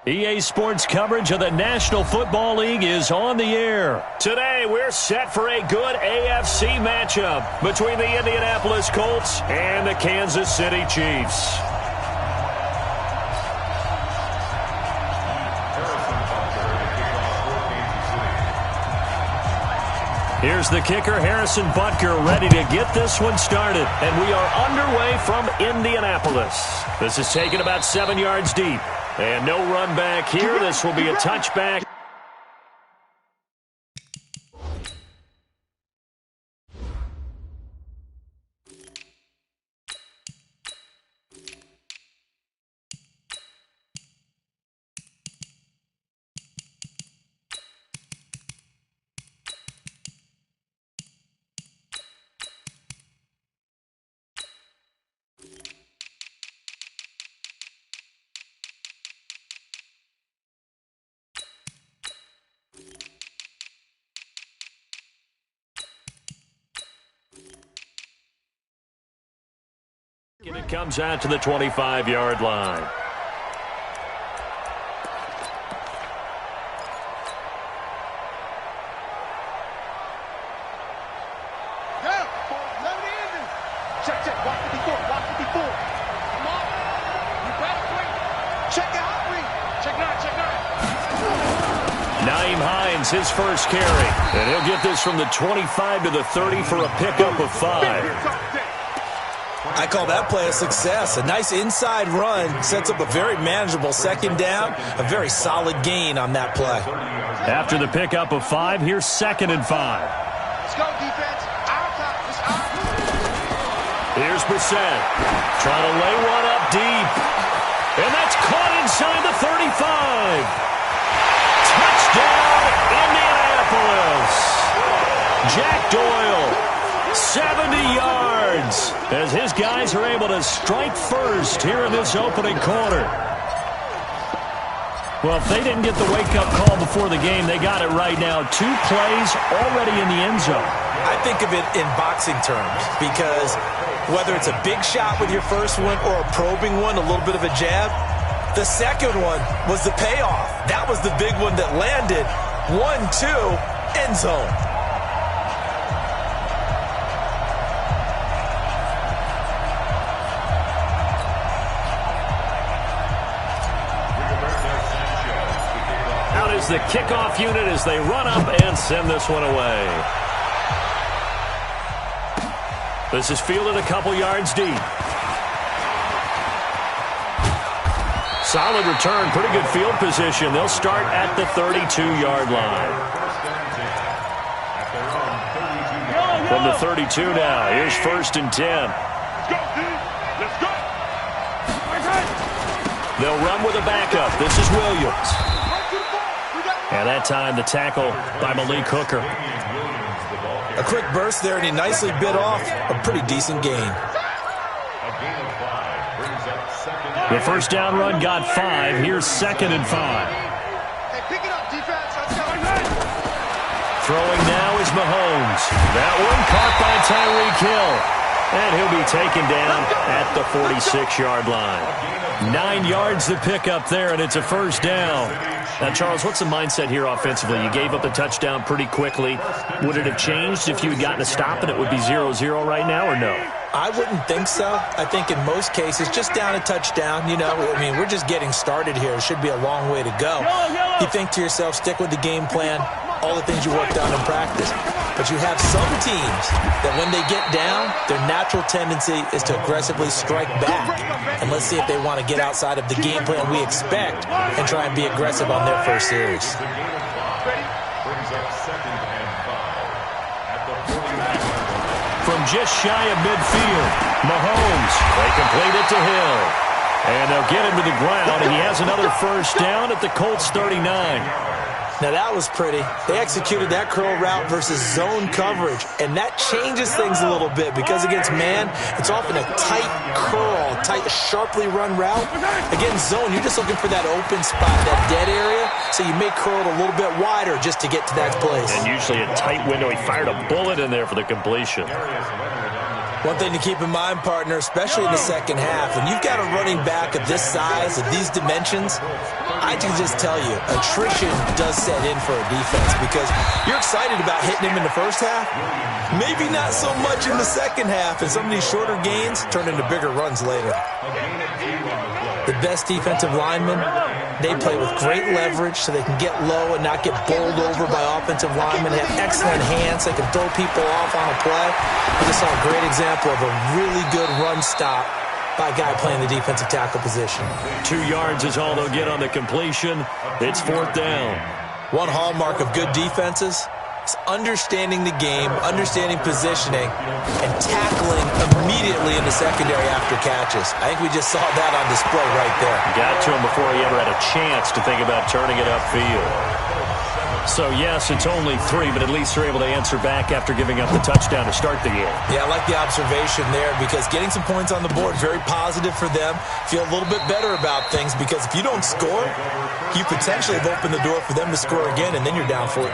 EA Sports coverage of the National Football League is on the air. Today, we're set for a good AFC matchup between the Indianapolis Colts and the Kansas City Chiefs. Here's the kicker, Harrison Butker, ready to get this one started. And we are underway from Indianapolis. This is taken about 7 yards deep. And no run back here. This will be a touchback. And it comes out to the 25-yard line. Check, 154, 154. Come on. You better wait. Check out, read. Check 9. Naeem Hines, his first carry. And he'll get this from the 25 to the 30 for a pickup of 5. I call that play a success. A nice inside run sets up a very manageable second down, a very solid gain on that play. After the pickup of 5, here's 2nd and 5. Let's go, defense. Our top. Here's Brissett. Trying to lay one up deep. And that's caught inside the 35. Touchdown, Indianapolis. Jack Doyle, 70 yards, as his guys are able to strike first here in this opening quarter. Well, if they didn't get the wake-up call before the game, they got it right now. 2 plays already in the end zone. I think of it in boxing terms because whether it's a big shot with your first one or a probing one, a little bit of a jab, the second one was the payoff. That was the big one that landed. 1-2, end zone. Out is the kickoff unit as they run up and send this one away. This is fielded a couple yards deep. Solid return, pretty good field position. They'll start at the 32-yard line. From the 32 now, here's 1st and 10. Let's go. They'll run with a backup. This is Williams. And that time, the tackle by Malik Hooker. A quick burst there, and he nicely bit off a pretty decent gain. The first down run got 5. Here's 2nd and 5. Hey, pick it up, defense. Let's go. Throwing now is Mahomes. That one caught by Tyreek Hill. And he'll be taken down at the 46-yard line. 9 yards to pick up there, and it's a first down. Now, Charles, what's the mindset here offensively? You gave up the touchdown pretty quickly. Would it have changed if you had gotten a stop and it would be 0-0 right now, or no? I wouldn't think so. I think in most cases, just down a touchdown, you know, I mean, we're just getting started here. It should be a long way to go. You think to yourself, stick with the game plan, all the things you worked on in practice. But you have some teams that when they get down, their natural tendency is to aggressively strike back. And let's see if they want to get outside of the game plan we expect and try and be aggressive on their first series. From just shy of midfield, Mahomes, they complete it to Hill. And they'll get him to the ground, and he has another first down at the Colts 39. Now that was pretty. They executed that curl route versus zone coverage, and that changes things a little bit because against man, it's often a tight curl, tight, sharply run route. Against zone, you're just looking for that open spot, that dead area, so you may curl it a little bit wider just to get to that place. And usually a tight window. He fired a bullet in there for the completion. One thing to keep in mind, partner, especially in the second half, when you've got a running back of this size, of these dimensions, I can just tell you, attrition does set in for a defense because you're excited about hitting him in the first half. Maybe not so much in the second half, and some of these shorter gains turn into bigger runs later. The best defensive linemen, they play with great leverage so they can get low and not get bowled over by offensive linemen. They have excellent hands. They can throw people off on a play. We just saw a great example of a really good run stop by a guy playing the defensive tackle position. 2 yards is all they'll get on the completion. It's 4th down. One hallmark of good defenses is understanding the game, understanding positioning, and tackling immediately in the secondary after catches. I think we just saw that on display right there. Got to him before he ever had a chance to think about turning it upfield. So, yes, it's only 3, but at least they're able to answer back after giving up the touchdown to start the game. Yeah, I like the observation there because getting some points on the board, very positive for them. Feel a little bit better about things because if you don't score, you potentially have opened the door for them to score again, and then you're down 14.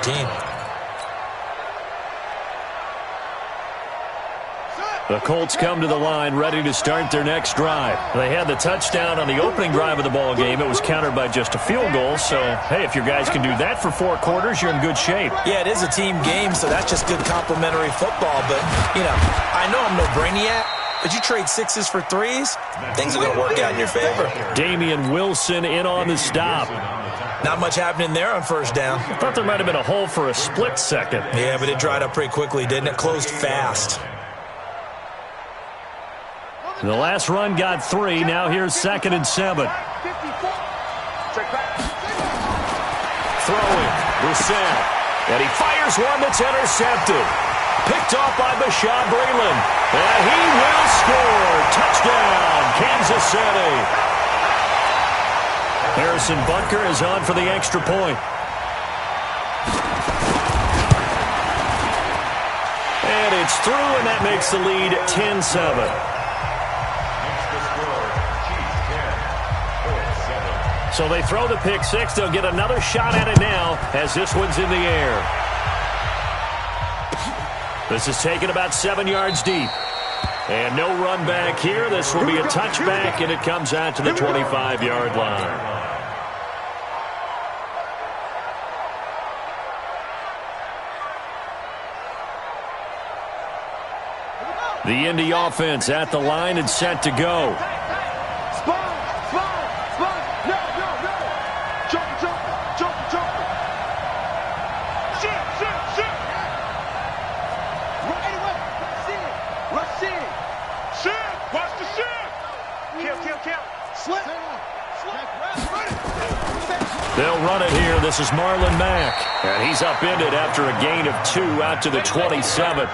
The Colts come to the line ready to start their next drive. They had the touchdown on the opening drive of the ball game. It was countered by just a field goal. So, hey, if your guys can do that for 4 quarters, you're in good shape. Yeah, it is a team game, so that's just good complimentary football. But, you know, I know I'm no brainiac, but you trade 6s for 3s, things are going to work out in your favor. Damian Wilson in on the stop. Not much happening there on first down. I thought there might have been a hole for a split second. Yeah, but it dried up pretty quickly, didn't it? Closed fast. The last run got 3. Now here's 2nd and 7. Throwing. Brissett. And he fires one that's intercepted. Picked off by Bashaud Breeland. And he will score. Touchdown, Kansas City. Harrison Butker is on for the extra point. And it's through, and that makes the lead 10-7. So they throw the pick 6. They'll get another shot at it now as this one's in the air. This is taken about 7 yards deep. And no run back here. This will be a touchback, and it comes out to the 25-yard line. The Indy offense at the line and set to go. They'll run it here. This is Marlon Mack. And he's upended after a gain of 2 out to the 27.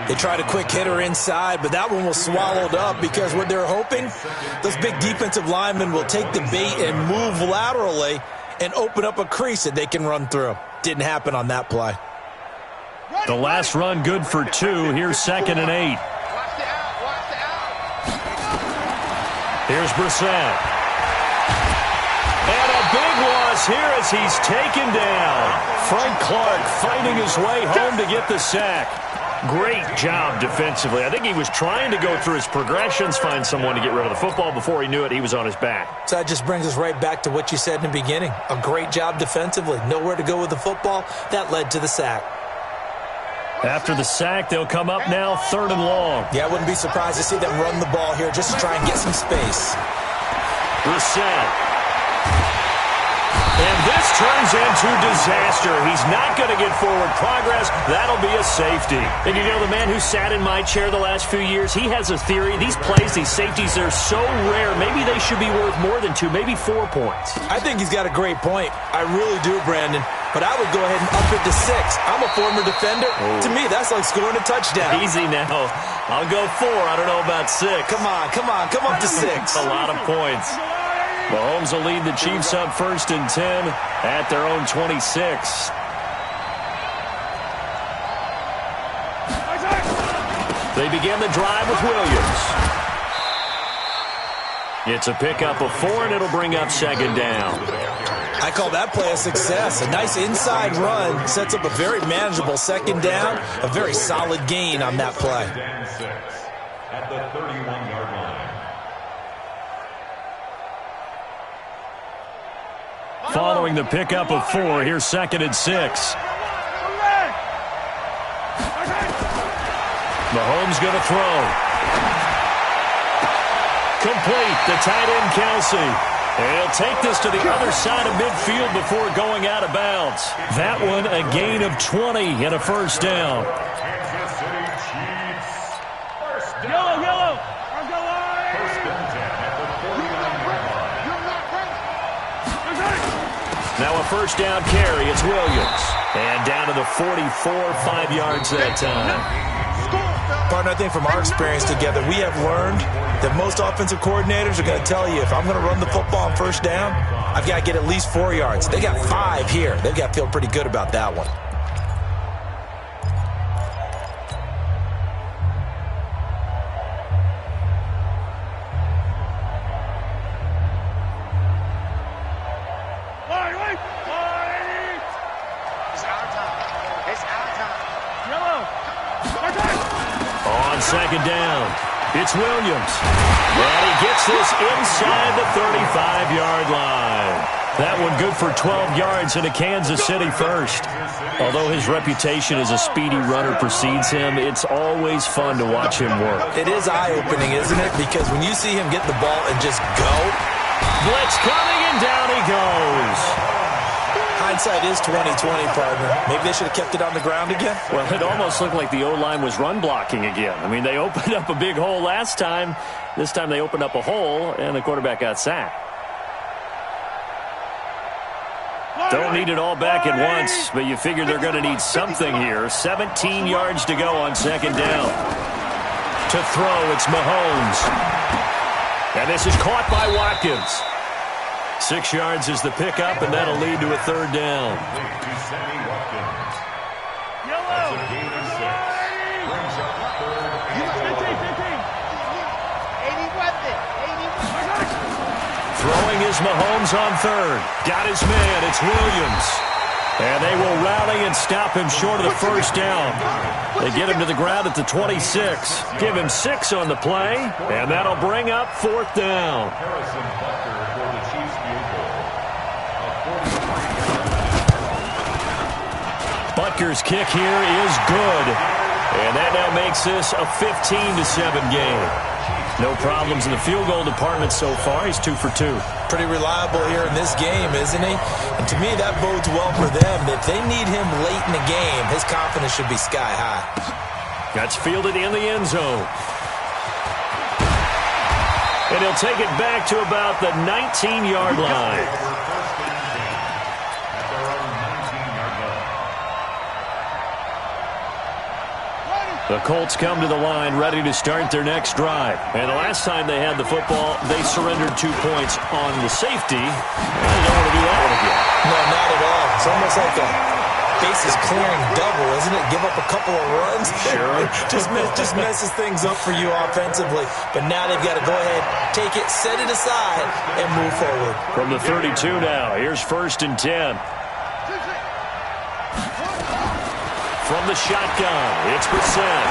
They tried a quick hitter inside, but that one was swallowed up because what they're hoping, those big defensive linemen will take the bait and move laterally and open up a crease that they can run through. Didn't happen on that play. The last run good for 2. Here's 2nd and 8. Here's Brissett. And a big loss here as he's taken down. Frank Clark fighting his way home to get the sack. Great job defensively. I think he was trying to go through his progressions, find someone to get rid of the football. Before he knew it, he was on his back. So that just brings us right back to what you said in the beginning. A great job defensively. Nowhere to go with the football. That led to the sack. After the sack, they'll come up now 3rd and long. Yeah, I wouldn't be surprised to see them run the ball here just to try and get some space. Brissett. And this turns into disaster. He's not going to get forward progress. That'll be a safety. And you know, the man who sat in my chair the last few years, he has a theory. These plays, these safeties, they're so rare. Maybe they should be worth more than 2, maybe 4 points. I think he's got a great point. I really do, Brandon. But I would go ahead and up it to 6. I'm a former defender. Oh. To me, that's like scoring a touchdown. Easy now. I'll go 4. I don't know about 6. Come on. Come up to 6. A lot of points. Mahomes will lead the Chiefs up 1st and 10 at their own 26. They begin the drive with Williams. It's a pickup of 4, and it'll bring up 2nd down. I I call that play a success. A nice inside run sets up a very manageable second down, a very solid gain on that play. At the 31-yard line. Following the pickup of 4, here's 2nd and 6. Mahomes going to throw. Complete. The tight end, Kelsey. And he'll take this to the other side of midfield before going out of bounds. That one a gain of 20 and a first down. Kansas City Chiefs. First down. Yellow. First and 10 at the 49-yard line. Now a first down carry. It's Williams. And down to the 44, 5 yards that time. Partner, I think from our experience together, we have learned that most offensive coordinators are going to tell you, if I'm going to run the football on first down, I've got to get at least 4 yards. They got 5 here. They've got to feel pretty good about that one. Second down. It's Williams. And he gets this inside the 35-yard line. That one good for 12 yards and a Kansas City first. Although his reputation as a speedy runner precedes him, it's always fun to watch him work. It is eye-opening, isn't it? Because when you see him get the ball and just go. Blitz coming and down he goes. Hindsight is 20/20, partner. Maybe they should have kept it on the ground again. Well, it almost looked like the O-line was run blocking again. I mean, they opened up a big hole last time. This time they opened up a hole, and the quarterback got sacked. Don't need it all back at once, but you figure they're going to need something here. 17 yards to go on second down. To throw, it's Mahomes. And this is caught by Watkins. 6 yards is the pickup, and that'll lead to a third down. Throwing is Mahomes on third. Got his man. It's Williams. And they will rally and stop him short of the first down. They get him to the ground at the 26. Give him 6 on the play, and that'll bring up fourth down. Butker's kick here is good. And that now makes this a 15-7 game. No problems in the field goal department so far. He's 2 for 2. Pretty reliable here in this game, isn't he? And to me, that bodes well for them. If they need him late in the game, his confidence should be sky high. That's fielded in the end zone. And he'll take it back to about the 19-yard line. The Colts come to the line ready to start their next drive. And the last time they had the football, they surrendered 2 points on the safety. And they don't want to do that one again. No, not at all. It's almost like a bases clearing double, isn't it? Give up a couple of runs. Sure. just messes things up for you offensively. But now they've got to go ahead, take it, set it aside, and move forward. From the 32 now, here's 1st and 10. From the shotgun, it's Brissett.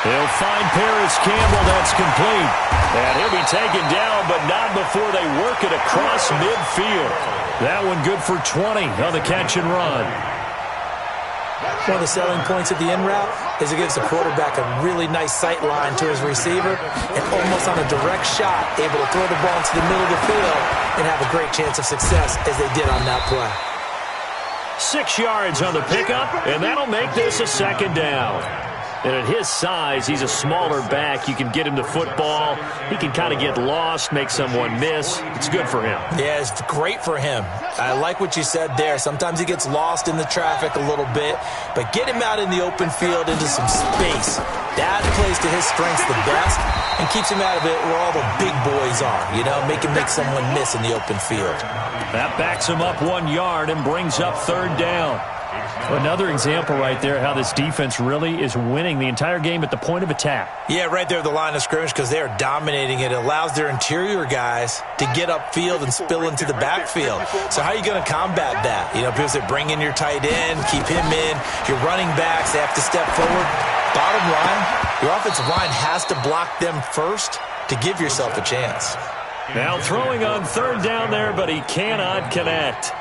He'll find Paris Campbell. That's complete. And he'll be taken down, but not before they work it across midfield. That one good for 20 on the catch and run. One of the selling points of the in route is it gives the quarterback a really nice sight line to his receiver and almost on a direct shot, able to throw the ball into the middle of the field and have a great chance of success as they did on that play. 6 yards on the pickup, and that'll make this a second down. And at his size, he's a smaller back. You can get him the football. He can kind of get lost, make someone miss. It's good for him. Yeah, it's great for him. I like what you said there. Sometimes he gets lost in the traffic a little bit, but get him out in the open field into some space. That plays to his strengths the best and keeps him out of it where all the big boys are, you know, make someone miss in the open field. That backs him up 1 yard and brings up third down. Another example right there how this defense really is winning the entire game at the point of attack. Yeah, right there at the line of scrimmage because they are dominating it. It allows their interior guys to get upfield and spill into the backfield. So how are you going to combat that? You know, people say bring in your tight end, keep him in. Your running backs, they have to step forward. Bottom line, your offensive line has to block them first to give yourself a chance. Now throwing on third down there, but he cannot connect.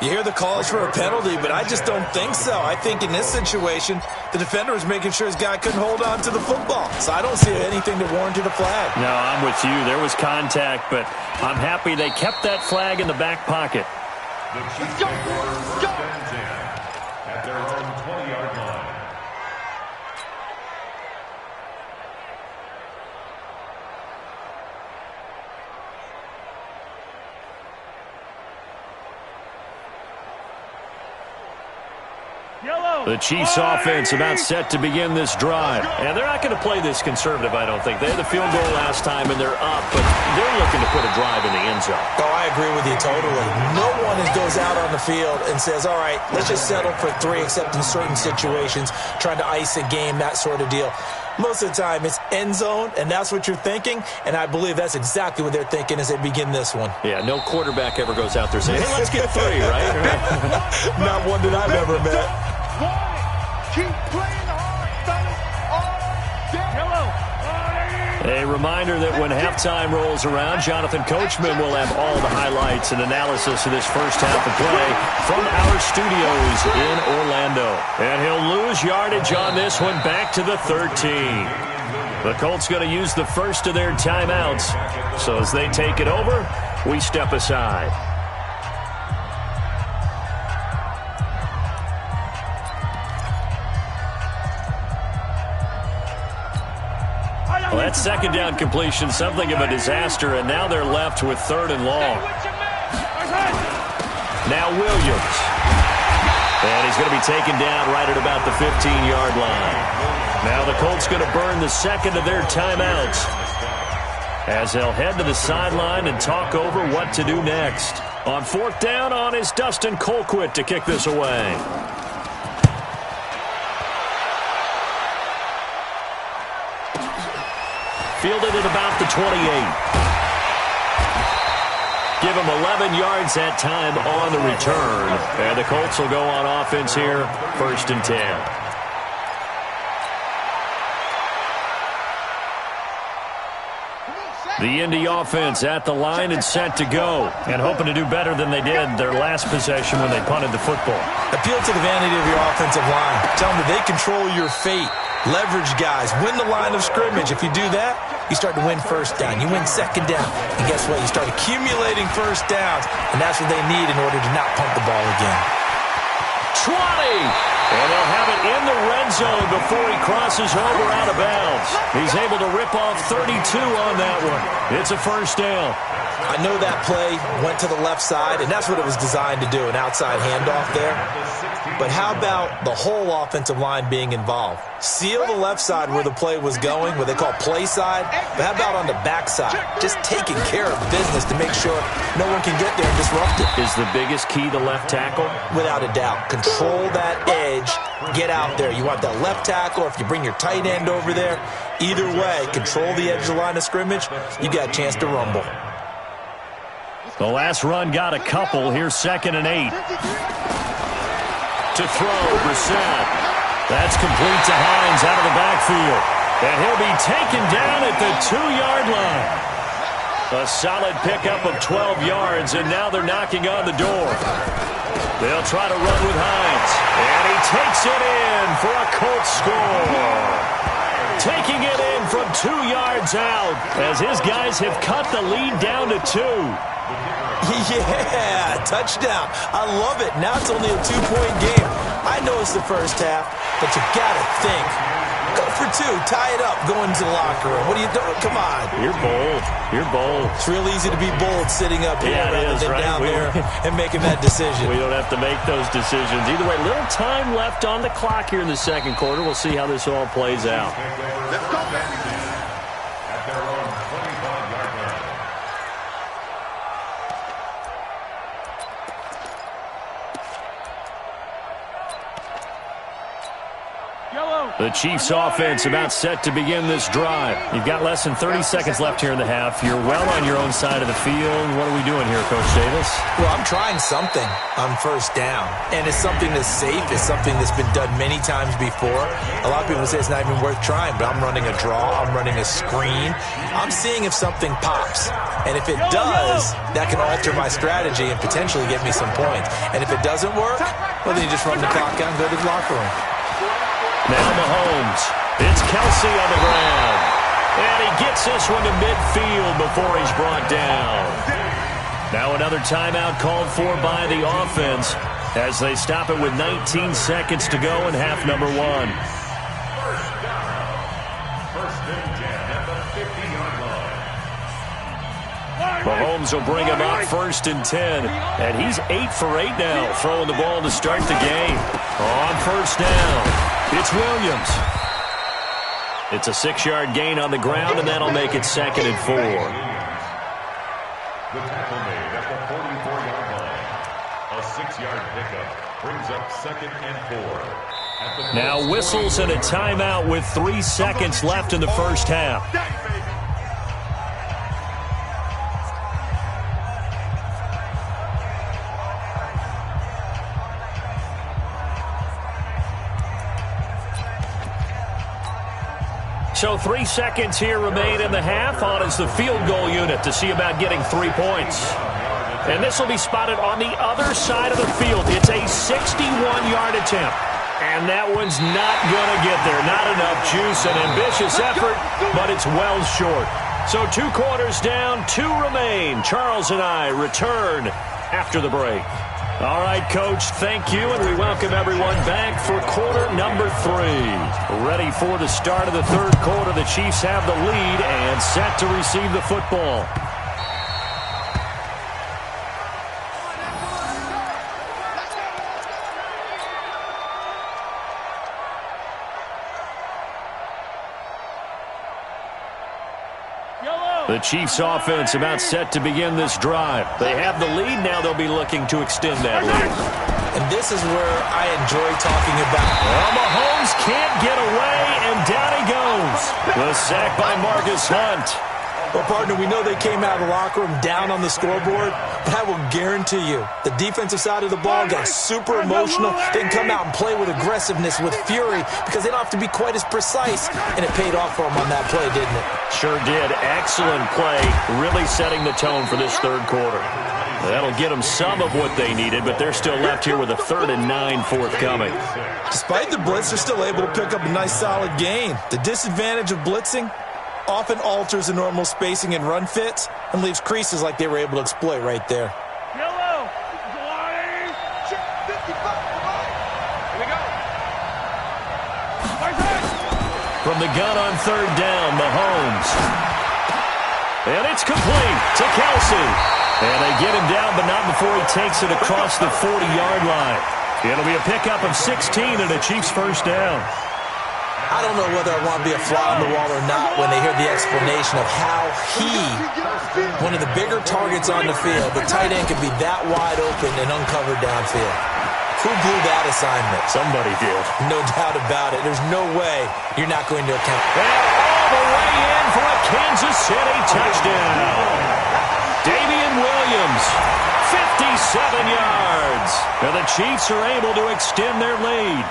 You hear the calls for a penalty, but I just don't think so. I think in this situation, the defender was making sure his guy couldn't hold on to the football. So I don't see anything to warrant a flag. No, I'm with you. There was contact, but I'm happy they kept that flag in the back pocket. The Chiefs stands in at their own 20-yard line. The Chiefs offense about set to begin this drive. And they're not going to play this conservative, I don't think. They had the field goal last time, and they're up, but they're looking to put a drive in the end zone. Oh, I agree with you totally. No one goes out on the field and says, all right, let's just settle for 3, except in certain situations, trying to ice a game, that sort of deal. Most of the time, it's end zone, and that's what you're thinking, and I believe that's exactly what they're thinking as they begin this one. Yeah, no quarterback ever goes out there saying, hey, let's get 3, right? Not one that I've ever met. Keep playing hard, fellas. A reminder that when halftime rolls around, Jonathan Coachman will have all the highlights and analysis of this first half of play from our studios in Orlando. And he'll lose yardage on this one back to the 13. The Colts going to use the first of their timeouts. So as they take it over, we step aside. Well, that second down completion, something of a disaster, and now they're left with 3rd and long. Now Williams. And he's going to be taken down right at about the 15-yard line. Now the Colts going to burn the second of their timeouts as they'll head to the sideline and talk over what to do next. On 4th down on is Dustin Colquitt to kick this away. Fielded at about the 28. Give him 11 yards that time on the return. And the Colts will go on offense here, 1st and 10. The Indy offense at the line and set to go. And hoping to do better than they did their last possession when they punted the football. Appeal to the vanity of your offensive line. Tell them that they control your fate. Leverage guys. Win the line of scrimmage. If you do that, you start to win 1st down. You win 2nd down. And guess what? You start accumulating 1st downs. And that's what they need in order to not punt the ball again. 20! And they'll have it in the red zone before he crosses over out of bounds. He's able to rip off 32 on that one. It's a 1st down. I know that play went to the left side, and that's what it was designed to do, an outside handoff there. But how about the whole offensive line being involved? Seal the left side where the play was going, what they call play side. But how about on the back side? Just taking care of business to make sure no one can get there and disrupt it. Is the biggest key the left tackle? Without a doubt. Control that edge. Get out there. You want that left tackle, or if you bring your tight end over there, either way, control the edge of the line of scrimmage, you got a chance to rumble. The last run got a couple. Here's 2nd and 8. To throw, Brissett. That's complete to Hines out of the backfield. And he'll be taken down at the 2-yard line. A solid pickup of 12 yards, and now they're knocking on the door. They'll try to run with Hines. And he takes it in for a Colts score. Taking it in from 2 yards out as his guys have cut the lead down to 2. Yeah, touchdown. I love it. Now it's only a 2-point game. I know it's the first half, but you got to think. Go for 2. Tie it up. Go into the locker room. What are you doing? Come on. You're bold. You're bold. It's real easy to be bold sitting up here rather than right? down there and making that decision. We don't have to make those decisions. Either way, little time left on the clock here in the 2nd quarter. We'll see how this all plays out. Let's go. At their own 25-yard line. The Chiefs offense about set to begin this drive. You've got less than 30 seconds left here in the half. You're well on your own side of the field. What are we doing here, Coach Davis? Well, I'm trying something on first down, and it's something that's safe. It's something that's been done many times before. A lot of people say it's not even worth trying, but I'm running a draw. I'm running a screen. I'm seeing if something pops, and if it does, that can alter my strategy and potentially get me some points. And if it doesn't work, well, then you just run the clock out and go to the locker room. Now Mahomes. It's Kelsey on the ground. And he gets this one to midfield before he's brought down. Now another timeout called for by the offense as they stop it with 19 seconds to go in half number one. First and 10 at the 50-yard line. Mahomes will bring him up first and 10. And he's 8 for 8 now, throwing the ball to start the game. On first down, it's Williams. It's a 6-yard gain on the ground, and that'll make it 2nd and 4. The tackle made at the 44-yard line. A 6-yard pickup brings up 2nd and 4. Now whistles and a timeout with 3 seconds left in the first half. So 3 seconds here remain in the half. On is the field goal unit to see about getting 3 points. And this will be spotted on the other side of the field. It's a 61-yard attempt. And that one's not going to get there. Not enough juice, an ambitious effort, but it's well short. So 2 quarters down, 2 remain. Charles and I return after the break. All right, Coach, thank you, and we welcome everyone back for quarter number 3. Ready for the start of the third quarter. The Chiefs have the lead and set to receive the football. The Chiefs offense about set to begin this drive. They have the lead. Now they'll be looking to extend that lead. And this is where I enjoy talking about. Well, Mahomes can't get away, and down he goes. The sack by Marcus Hunt. Well, partner, we know they came out of the locker room down on the scoreboard, but I will guarantee you the defensive side of the ball got super emotional. They can come out and play with aggressiveness, with fury, because they don't have to be quite as precise, and it paid off for them on that play, didn't it? Sure did. Excellent play, really setting the tone for this third quarter. That'll get them some of what they needed, but they're still left here with a 3rd and 9 forthcoming. Despite the blitz, they're still able to pick up a nice, solid gain. The disadvantage of blitzing often alters the normal spacing and run fits and leaves creases like they were able to exploit right there. Yellow. Check 55. Here we go. From the gun on 3rd down, Mahomes. And it's complete to Kelsey. And they get him down, but not before he takes it across the 40-yard line. It'll be a pickup of 16 and a Chiefs first down. I don't know whether I want to be a fly on the wall or not when they hear the explanation of how he, one of the bigger targets on the field, the tight end could be that wide open and uncovered downfield. Who blew that assignment? Somebody did. No doubt about it. There's no way you're not going to account. And all the way in for a Kansas City touchdown. Damian Williams, 57 yards. And the Chiefs are able to extend their lead.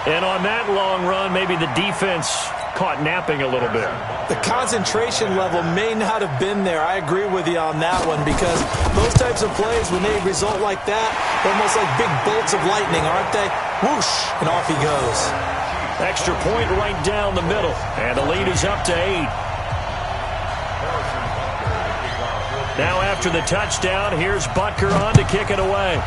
And on that long run, maybe the defense caught napping a little bit. The concentration level may not have been there. I agree with you on that one because those types of plays, when they result like that, they're almost like big bolts of lightning, aren't they? Whoosh, and off he goes. Extra point right down the middle. And the lead is up to 8. Now after the touchdown, here's Butker on to kick it away.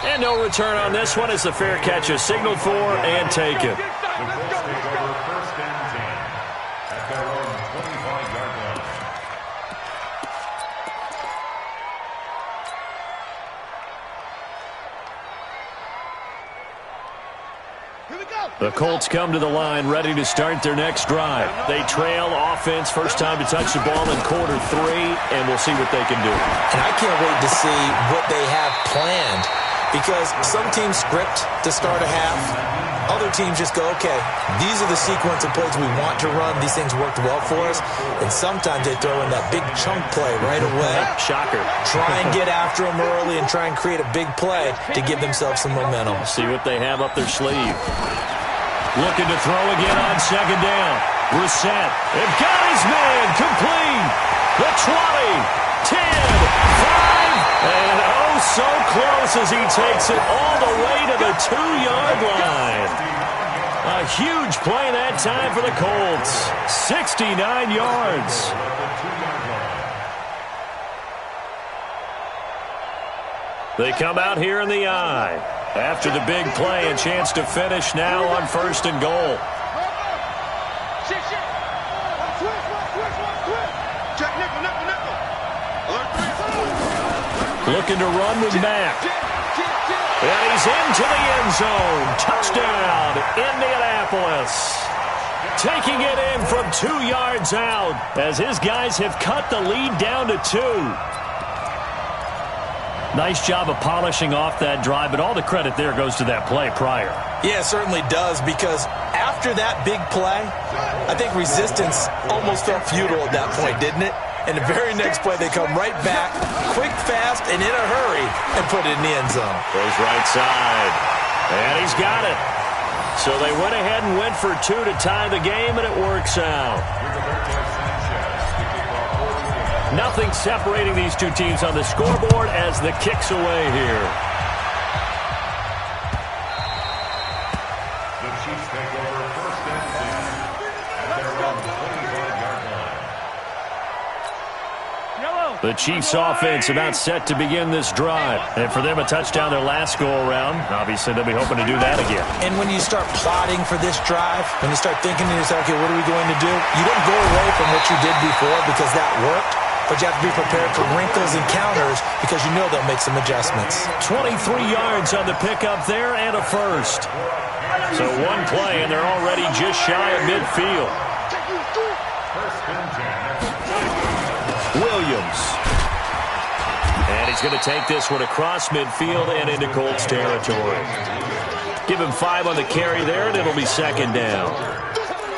And no return on this one as the fair catch is signaled for and taken. The Colts take over 1st and 10 at their own 25-yard line. Here we go. The Colts come to the line ready to start their next drive. They trail offense, first time to touch the ball in quarter 3, and we'll see what they can do. And I can't wait to see what they have planned. because some teams script to start a half. Other teams just go, okay, these are the sequence of plays we want to run. These things worked well for us. And sometimes they throw in that big chunk play right away. Shocker. Try and get after them early and try and create a big play to give themselves some momentum. See what they have up their sleeve. Looking to throw again on second down. Brissett. They've got his man. Complete. The 20, 10, 5, and oh, so close as he takes it all the way to the 2-yard line. A huge play that time for the Colts. 69 yards. They come out here in the I. After the big play, a chance to finish now on 1st and goal. Looking to run with Mack. And he's into the end zone. Touchdown, Indianapolis. Taking it in from 2 yards out as his guys have cut the lead down to 2. Nice job of polishing off that drive, but all the credit there goes to that play prior. Yeah, it certainly does, because after that big play, I think resistance almost felt futile at that point, didn't it? And the very next play, they come right back, quick, fast, and in a hurry, and put it in the end zone. Goes right side, and he's got it. So they went ahead and went for 2 to tie the game, and it works out. Nothing separating these two teams on the scoreboard as the kick's away here. The Chiefs take over 1st and 10 at their own 25-yard line. The Chiefs' offense about set to begin this drive. And for them, a touchdown their last go-around. Obviously, they'll be hoping to do that again. And when you start plotting for this drive, when you start thinking to yourself, okay, what are we going to do? You don't go away from what you did before because that worked. But you have to be prepared for wrinkles and counters because you know they'll make some adjustments. 23 yards on the pickup there and a first. So one play, and they're already just shy of midfield. Williams. And he's going to take this one across midfield and into Colts territory. Give him 5 on the carry there, and it'll be 2nd down.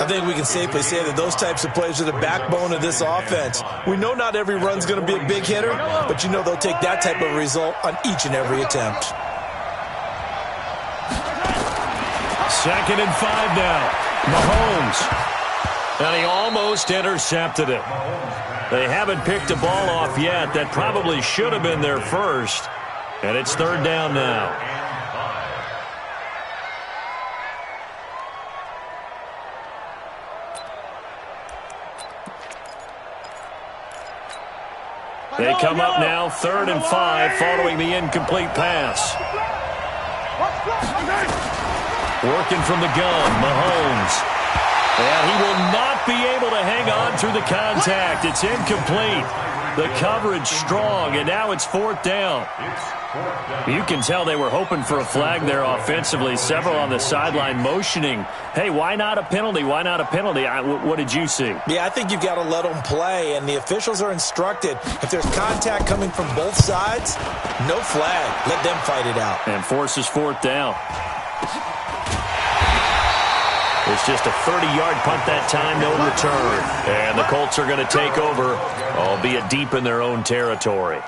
I think we can safely say that those types of plays are the backbone of this offense. We know not every run's going to be a big hitter, but you know they'll take that type of result on each and every attempt. 2nd and 5 now. Mahomes. And he almost intercepted it. They haven't picked a ball off yet. That probably should have been their first. And it's 3rd down now. They come up now 3rd and 5 following the incomplete pass. Working from the gun, Mahomes. And he will not be able to hang on through the contact. It's incomplete. The coverage strong, and now it's 4th down. You can tell they were hoping for a flag there offensively. Several on the sideline motioning, hey, why not a penalty? Why not a penalty? What did you see? Yeah, I think you've got to let them play, and the officials are instructed. If there's contact coming from both sides, no flag. Let them fight it out. And forces 4th down. It's just a 30-yard punt that time, no return. And the Colts are going to take over, albeit deep in their own territory.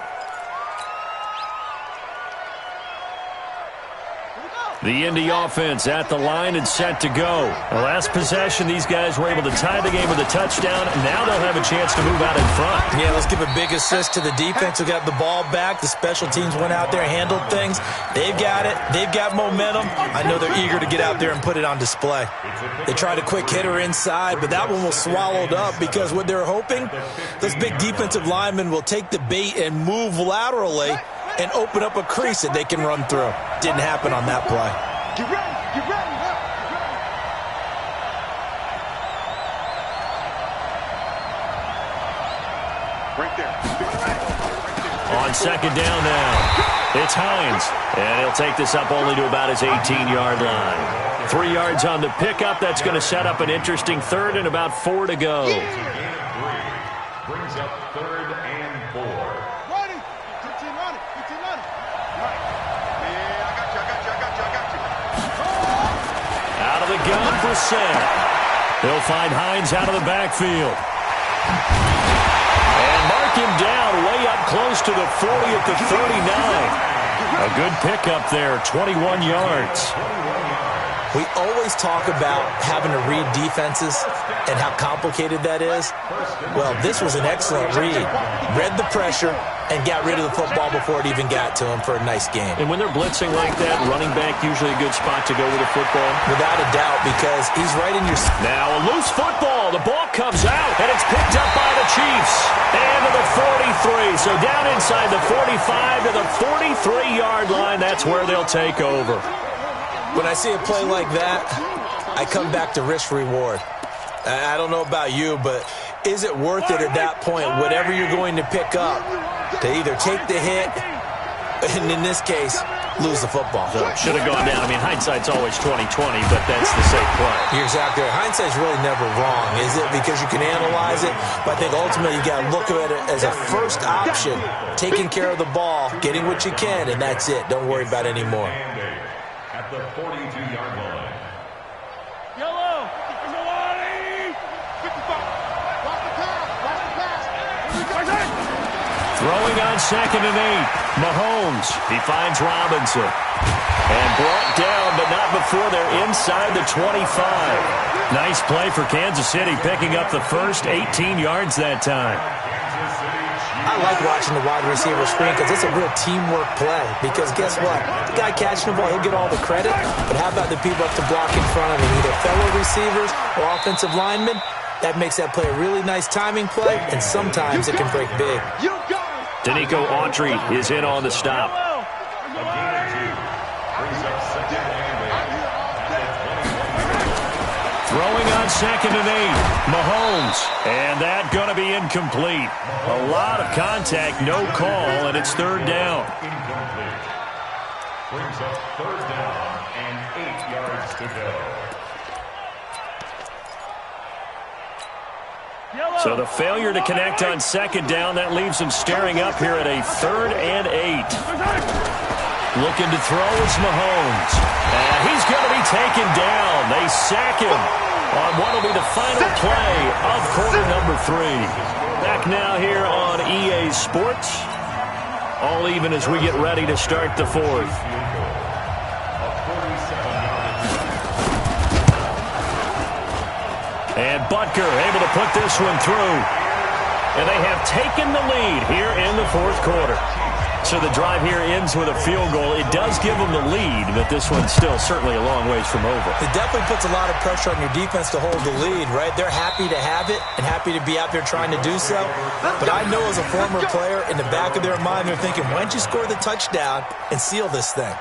The Indy offense at the line and set to go. The last possession, these guys were able to tie the game with a touchdown. Now they'll have a chance to move out in front. Yeah, let's give a big assist to the defense who got the ball back. The special teams went out there, handled things. They've got it. They've got momentum. I know they're eager to get out there and put it on display. They tried a quick hitter inside, but that one was swallowed up because what they're hoping, those big defensive linemen will take the bait and move laterally and open up a crease that they can run through. Didn't happen on that play. Get ready, get ready. Right there. On 2nd down now, it's Hines. And he'll take this up only to about his 18-yard line. 3 yards on the pickup. That's going to set up an interesting 3rd and about 4 to go. Brings up 3rd and 4. Ready. 15 on it. 15 on it. Right. Yeah. Out of the gun for Sam. They'll find Hines out of the backfield. And mark him down way up close to the 40 at the 39. A good pickup there, 21 yards. We always talk about having to read defenses and how complicated that is. Well, this was an excellent read. Read the pressure and got rid of the football before it even got to him for a nice game. And when they're blitzing like that, running back usually a good spot to go with the football? Without a doubt, because he's right in your... Now a loose football. The ball comes out, and it's picked up by the Chiefs. And to the 43. So down inside the 45 to the 43-yard line. That's where they'll take over. When I see a play like that, I come back to risk-reward. I don't know about you, but is it worth it at that point, whatever you're going to pick up, to either take the hit, and in this case, lose the football? So it should have gone down. I mean, hindsight's always 20/20, but that's the safe play. You're exactly right. Hindsight's really never wrong, is it? Because you can analyze it, but I think ultimately you got to look at it as a first option, taking care of the ball, getting what you can, and that's it. Don't worry about it anymore. At the 42-yard line. Yellow. 55. Block the pass. Throwing on 2nd and 8. Mahomes. He finds Robinson. And brought down, but not before they're inside the 25. Nice play for Kansas City, picking up the first 18 yards that time. I like watching the wide receiver screen because it's a real teamwork play. Because guess what? The guy catching the ball, he'll get all the credit. But how about the people up to block in front of him, either fellow receivers or offensive linemen? That makes that play a really nice timing play, and sometimes it can break big. Danico Autry is in on the stop. A gain of 2. Brings up 2nd and 8. Throwing on 2nd and 8. Mahomes. And that going to be incomplete. A lot of contact, no call, and it's 3rd down. Incomplete. Brings up 3rd down and 8 yards to go. So the failure to connect on 2nd down, that leaves them staring up here at a 3rd and 8. Looking to throw is Mahomes. And he's going to be taken down. They sack him on what will be the final play of quarter number 3. Back now here on EA Sports. All even as we get ready to start the 4th. And Butker able to put this one through. And they have taken the lead here in the 4th quarter. So the drive here ends with a field goal. It does give them the lead, but this one's still certainly a long ways from over. It definitely puts a lot of pressure on your defense to hold the lead, right? They're happy to have it and happy to be out there trying to do so. But I know as a former player, in the back of their mind, they're thinking, why don't you score the touchdown and seal this thing?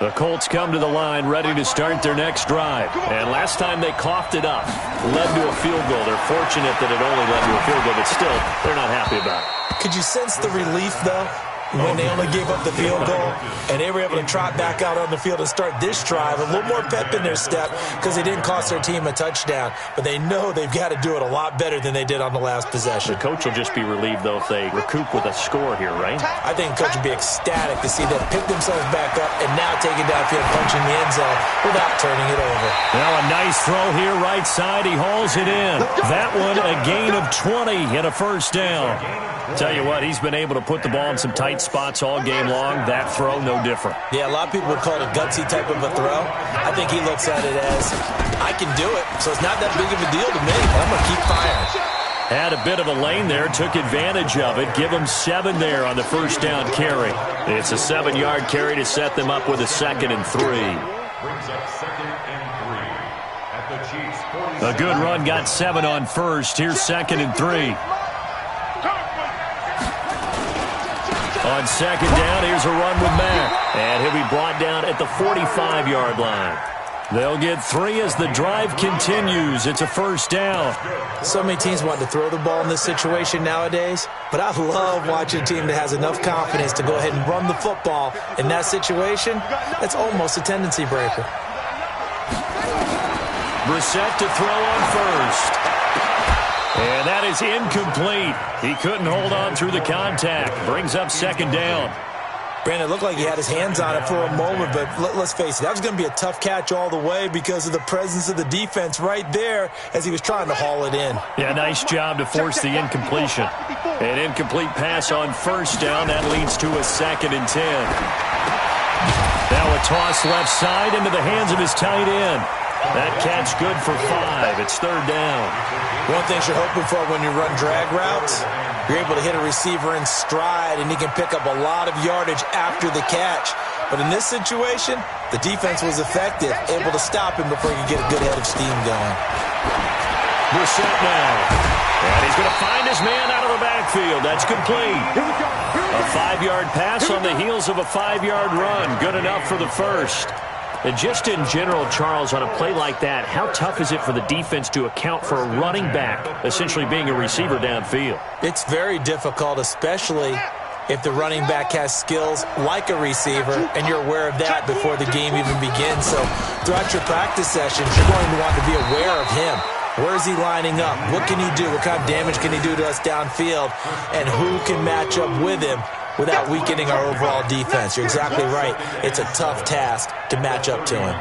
The Colts come to the line ready to start their next drive. And last time they coughed it up, led to a field goal. They're fortunate that it only led to a field goal, but still, they're not happy about it. Could you sense the relief, though, when they only gave up the field goal and they were able to trot back out on the field and start this drive? A little more pep in their step because they didn't cost their team a touchdown. But they know they've got to do it a lot better than they did on the last possession. The coach will just be relieved, though, if they recoup with a score here, right? I think the coach would be ecstatic to see them pick themselves back up and now take it downfield, punching the end zone without turning it over. Now a nice throw here right side. He hauls it in. That one a gain of 20 and a first down. Tell you what, he's been able to put the ball in some tight spots all game long. That throw, no different. Yeah, a lot of people would call it a gutsy type of a throw. I think he looks at it as, I can do it, so it's not that big of a deal to me. I'm going to keep firing. Had a bit of a lane there, took advantage of it. Give him 7 there on the first down carry. It's a 7-yard carry to set them up with a 2nd and 3. Brings up 2nd and 3 at the Chiefs' 47. A good run, got 7 on first. Here's 2nd and 3. On 2nd down, here's a run with Mack. And he'll be brought down at the 45-yard line. They'll get 3 as the drive continues. It's a first down. So many teams want to throw the ball in this situation nowadays, but I love watching a team that has enough confidence to go ahead and run the football. In that situation, that's almost a tendency breaker. Brissett to throw on first. And that is incomplete. He couldn't hold on through the contact. Brings up 2nd down. Brandon, it looked like he had his hands on it for a moment, but let's face it, that was going to be a tough catch all the way because of the presence of the defense right there as he was trying to haul it in. Yeah, nice job to force the incompletion. An incomplete pass on first down. That leads to a 2nd and 10. Now a toss left side into the hands of his tight end. That catch good for 5. It's 3rd down. One thing you're hoping for when you run drag routes, you're able to hit a receiver in stride, and he can pick up a lot of yardage after the catch. But in this situation, the defense was effective, able to stop him before he could get a good head of steam going. Brissett now. And he's going to find his man out of the backfield. That's complete. A 5-yard pass on the heels of a 5-yard run. Good enough for the first. And just in general, Charles, on a play like that, how tough is it for the defense to account for a running back essentially being a receiver downfield? It's very difficult, especially if the running back has skills like a receiver, and you're aware of that before the game even begins. So throughout your practice sessions, you're going to want to be aware of him. Where is he lining up? What can he do? What kind of damage can he do to us downfield? And who can match up with him without weakening our overall defense? You're exactly right. It's a tough task to match up to him.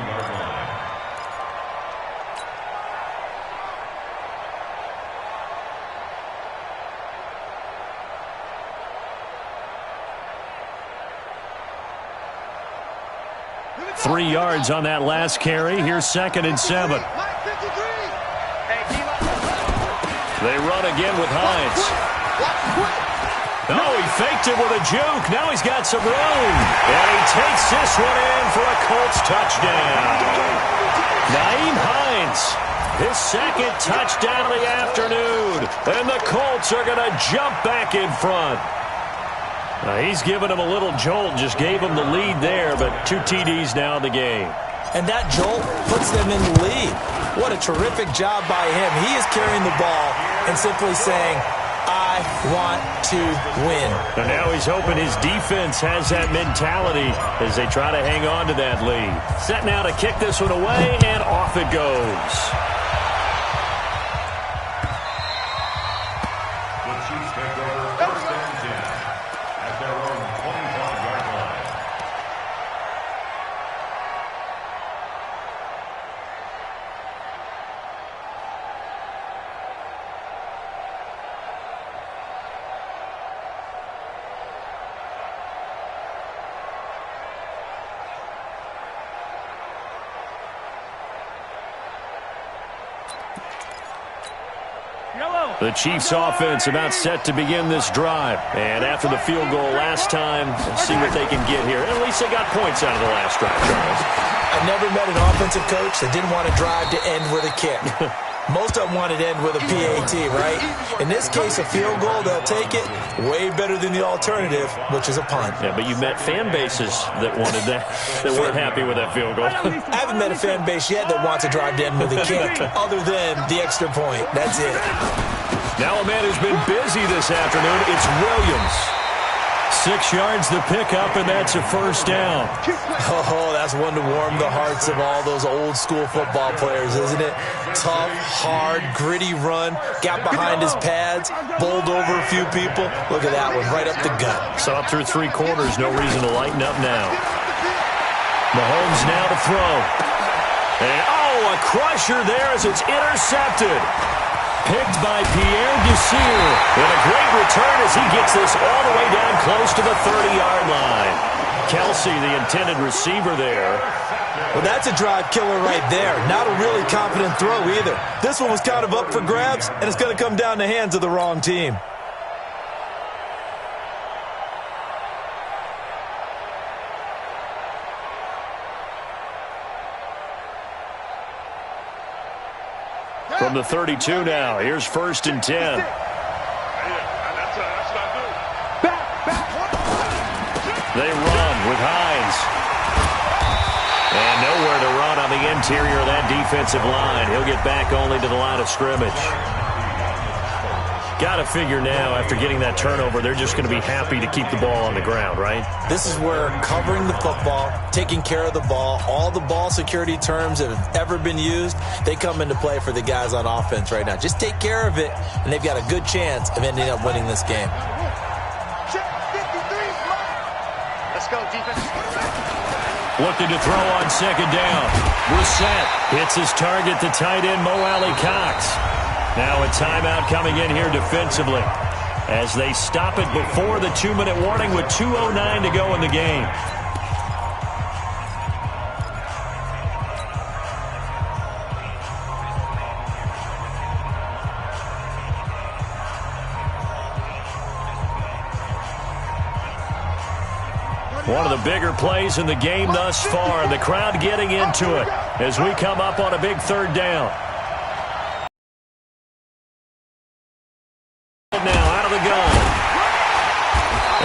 Three yards on that last carry. Here's 2nd and 7. They run again with Hines. Oh, he faked it with a juke. Now he's got some room. And he takes this one in for a Colts touchdown. Nyheim Hines, his 2nd touchdown of the afternoon. And the Colts are going to jump back in front. He's given him a little jolt, just gave him the lead there, but 2 TDs now in the game. And that jolt puts them in the lead. What a terrific job by him. He is carrying the ball and simply saying, I want to win. And now he's hoping his defense has that mentality as they try to hang on to that lead. Set now to kick this one away, and off it goes. The Chiefs take over 1st and 10 at their own 25-yard line. The Chiefs offense about set to begin this drive. And after the field goal last time, let's see what they can get here. At least they got points out of the last drive, Charles. I never met an offensive coach that didn't want a drive to end with a kick. Most of them want it to end with a PAT, right? In this case, a field goal, they'll take it. Way better than the alternative, which is a punt. Yeah, but you met fan bases that wanted that, that weren't happy with that field goal. I haven't met a fan base yet that wants a drive to end with a kick, other than the extra point. That's it. Now a man who's been busy this afternoon, it's Williams. 6 yards the pickup, and that's a 1st down. Oh, that's one to warm the hearts of all those old-school football players, isn't it? Tough, hard, gritty run, got behind his pads, bowled over a few people. Look at that one, right up the gut. Saw through 3 quarters, no reason to lighten up now. Mahomes now to throw. And, a crusher there as it's intercepted. Picked by Pierre Desir. And a great return as he gets this all the way down close to the 30-yard line. Kelsey, the intended receiver there. Well, that's a drive killer right there. Not a really confident throw either. This one was kind of up for grabs, and it's going to come down the hands of the wrong team. From the 32 now, here's 1st and 10. They run with Hines. And nowhere to run on the interior of that defensive line. He'll get back only to the line of scrimmage. Got to figure now, after getting that turnover, they're just going to be happy to keep the ball on the ground, right? This is where covering the football, taking care of the ball, all the ball security terms that have ever been used, they come into play for the guys on offense right now. Just take care of it, and they've got a good chance of ending up winning this game. Let's go, defense. Looking to throw on second down. Brissett hits his target, the tight end, Mo Alley-Cox. Now a timeout coming in here defensively as they stop it before the 2-minute warning with 2:09 to go in the game. One of the bigger plays in the game thus far. The crowd getting into it as we come up on a big third down. Now out of the gun.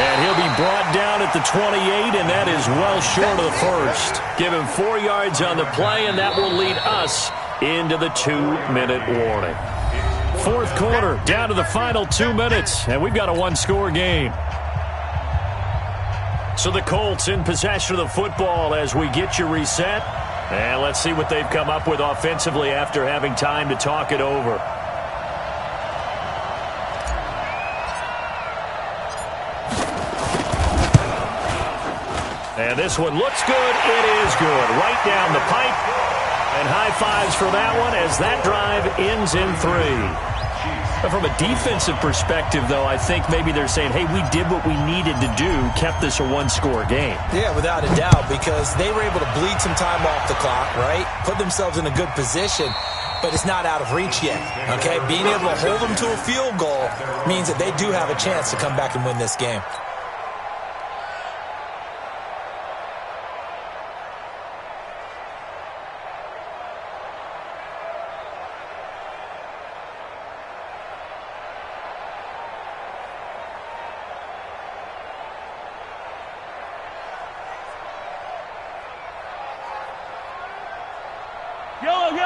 And he'll be brought down at the 28, and that is well short of the first. Give him 4 yards on the play, and that will lead us into the 2-minute warning. Fourth quarter, down to the final 2 minutes, and we've got a one-score game. So the Colts in possession of the football as we get you reset. And let's see what they've come up with offensively after having time to talk it over. And this one looks good. It is good. Right down the pipe. And high fives for that one as that drive ends in 3. From a defensive perspective, though, I think maybe they're saying, hey, we did what we needed to do, kept this a one-score game. Yeah, without a doubt, because they were able to bleed some time off the clock, right? Put themselves in a good position, but it's not out of reach yet, okay? Being able to hold them to a field goal means that they do have a chance to come back and win this game.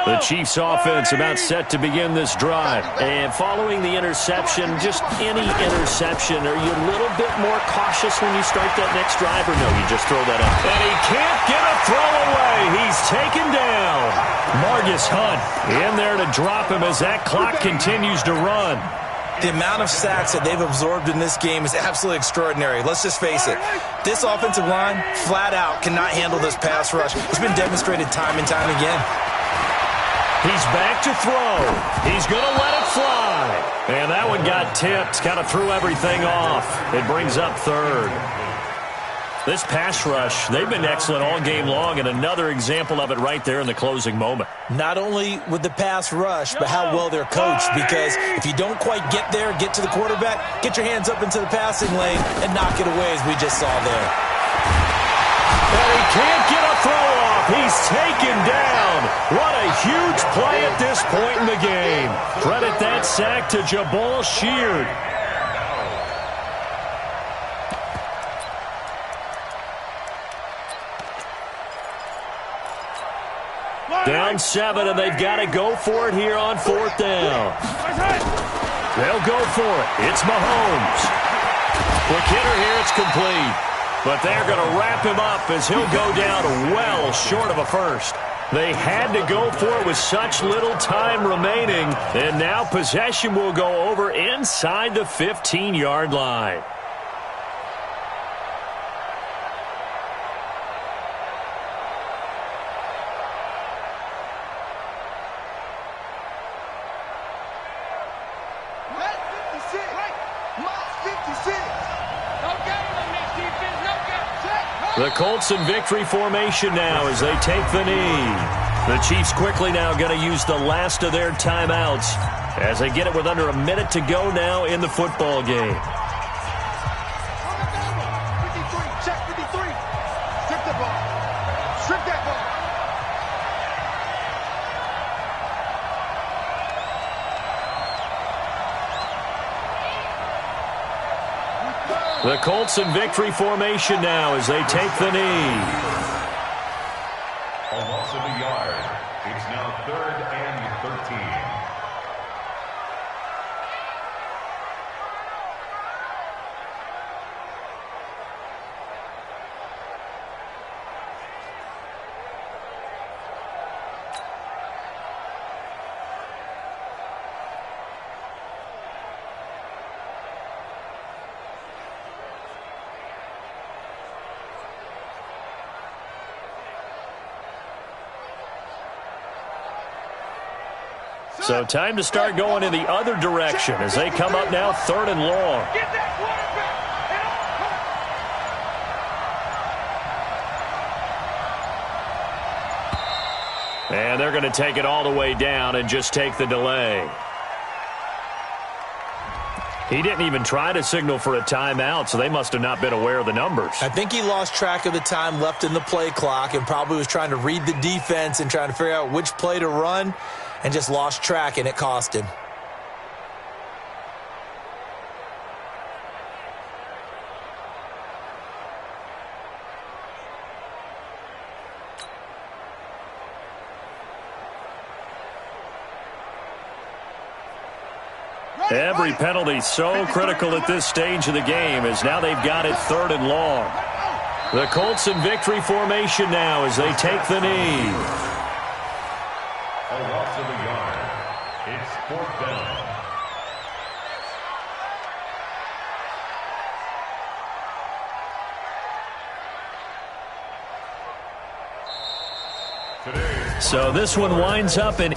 The Chiefs offense about set to begin this drive. And following the interception, just any interception, are you a little bit more cautious when you start that next drive, or no, you just throw that up? And he can't get a throw away. He's taken down. Margus Hunt in there to drop him as that clock continues to run. The amount of sacks that they've absorbed in this game is absolutely extraordinary. Let's just face it. This offensive line, flat out, cannot handle this pass rush. It's been demonstrated time and time again. He's back to throw. He's going to let it fly. And that one got tipped, kind of threw everything off. It brings up third. This pass rush, they've been excellent all game long, and another example of it right there in the closing moment. Not only with the pass rush, but how well they're coached, because if you don't quite get there, get to the quarterback, get your hands up into the passing lane and knock it away as we just saw there. And he can't get a throw off. He's taken down. What a huge play at this point in the game. Credit that sack to Jabal Sheard. Down 7, and they've got to go for it here on 4th down. They'll go for it. It's Mahomes. Quick hitter here. It's complete. But they're going to wrap him up as he'll go down well short of a first. They had to go for it with such little time remaining. And now possession will go over inside the 15-yard line. The Colts in victory formation now as they take the knee. The Chiefs quickly now going to use the last of their timeouts as they get it with under a minute to go now in the football game. Check 53. Strip the ball. Strip that ball. The Colts in victory formation now as they take the knee. A loss of a yard. It's now 3rd and 13. So time to start going in the other direction as they come up now 3rd and long. Get that quarterback. And they're going to take it all the way down and just take the delay. He didn't even try to signal for a timeout, so they must have not been aware of the numbers. I think he lost track of the time left in the play clock and probably was trying to read the defense and trying to figure out which play to run and just lost track, and it cost him. Every penalty so critical at this stage of the game as now they've got it 3rd and long. The Colts in victory formation now as they take the knee. A loss of a yard. It's 4th down. So this one winds up an